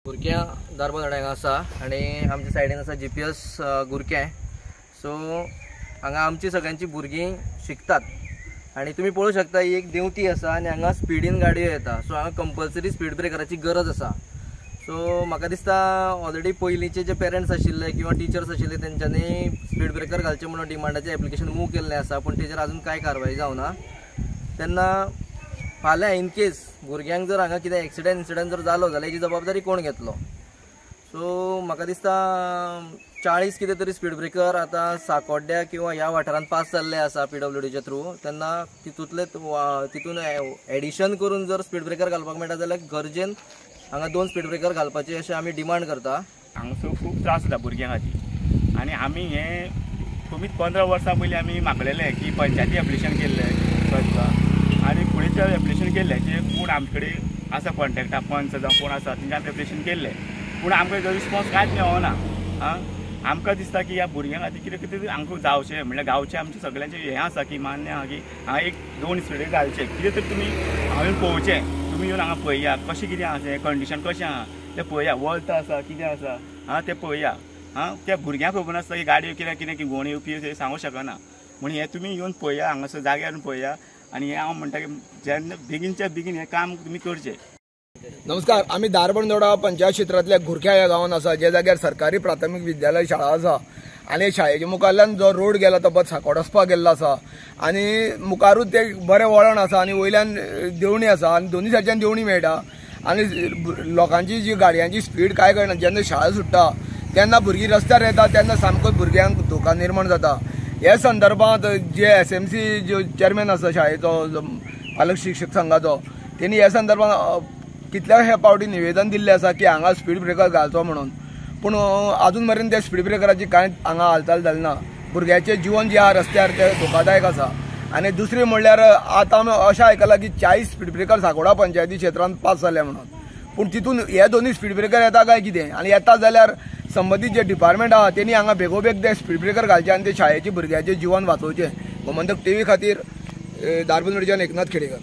गुरक्या दारबांदोड्यां आसा आनी आमच्या सायडीन आसा GPS गुरकें. सो हांगा आमची सगळ्यांची भुरगीं शिकतात आनी तुमी पळोवंक शकता ही एक देंवती आसा आनी हांगा स्पिडीन गाडयो येता. सो हांगा कंपल्सरी स्पीड ब्रेकराची गरज आसा. सो म्हाका दिसता ऑलरेडी पयलींचे जे पेरंट्स आशिल्ले किंवा टिचर्स आशिल्ले तेंच्यांनी स्पीड ब्रेकर घालचे म्हणून डिमांडाचें एप्लिकेशन मूव केल्लें आसा, पूण तेजेर अजून कांय कारवाई जावना. तेन्ना फाल्यां इन केस भुरग्यांक जर हांगा कितें एक्सिडेंट जर जालो जाल्यार हेची जबाबदारी कोण घेतलो? सो म्हाका दिसता 40 कितें तरी स्पीड ब्रेकर आतां साकोड्ड्या किंवा ह्या वाठारांत पास जाल्ले आसा PWDच्या थ्रू. तेन्ना तितून एडिशन करून जर स्पीड ब्रेकर घालपाक मेळटा जाल्यार गरजेन हांगा 2 स्पीड ब्रेकर घालपाचे अशें आमी डिमांड करता. हांगासर खूब त्रास जाता भुरग्यां खातीर आनी आमी हें कमीत 15 वर्सां पयलीं आमी मागलेलें की पंचायती एप्लिकेशन केल्लें आनी फुडें ते एप्लिकेशन केल्लें जे कोण आमचे कडेन आसा कॉन्टेक्टा पंच जावं कोण आसा तेंच्यान एप्लिकेशन केल्लें, पूण आमकां जो रिस्पॉन्स कांयच मेळना. आमकां दिसता की ह्या भुरग्यां खातीर कितें कितें हांगा जावचें, म्हणल्यार गांवचें आमचें सगळ्यांचें हें आसा की मान्य आहा की हांगा 1-2 स्पीड घालचें. कितें तरी तुमी हांगा येवन पळोवचें, तुमी येवन हांगा पळया कशें कितें आहा तें कंडिशन कशें आहा तें पळया, वळत आसा कितें आसा तें पळया. त्या भुरग्यांक खबर नासता की गाडयो कितें घोण येवपी सांगूंक शकना. म्हण हें तुमी येवन पळया, हांगासर जाग्यार पळया आनी हांव म्हणटा की जेन्ना बेगीनच्या बेगीन हें काम तुमी करचें. नमस्कार. आमी दारबांदोडा पंचायत क्षेत्रांतल्या घुरक्या ह्या गांवांत आसा, ज्या जाग्यार सरकारी प्राथमीक विद्यालय शाळा आसा आनी शाळेच्या मुखारल्यान जो रोड गेला तो बस साकोड वचपाक गेल्लो आसा आनी मुखारूच ते बरें वळण आसा आनी वयल्यान देवणी आसा आनी दोनूय सायडीच्यान देवणी मेळटा आनी लोकांची जी गाडयांची स्पीड काय कळना. जेन्ना शाळा सुट्टा तेन्ना भुरगीं रस्त्यार येता तेन्ना सामको भुरग्यांक धोका निर्माण जाता. ह्या संदर्भांत जे SMC जो चेअरमॅन आसा शाळेचो पालक शिक्षक संघाचो, तेणी ह्या संदर्भांत कितल्याशे फावटी निवेदन दिल्लें आसा की हांगा स्पीड ब्रेकर घालचो म्हणून, पूण अजून मेरेन त्या स्पीड ब्रेकराची कांय हांगा हालचाल जाली ना. भुरग्याचें जिवन जें आहा रस्त्यार तें धोकादायक आसा. आनी दुसरें म्हणल्यार आतां आमी अशें आयकलां की 40 स्पीड ब्रेकर साकोडा पंचायती क्षेत्रांत पास जाले म्हणून, पूण तितून हे दोनूय स्पीड ब्रेकर येता काय कितें? आनी येता जाल्यार संबंदीत जे डिपार्टमेंट आहा तेणी हांगा बेगोबेग ते स्पीड ब्रेकर घालचे आनी ते शाळेच्या भुरग्याचें जिवन वाचोवचें. गोमंतक TV खातीर दारबांदोडेच्यान एकनाथ खेडेकर.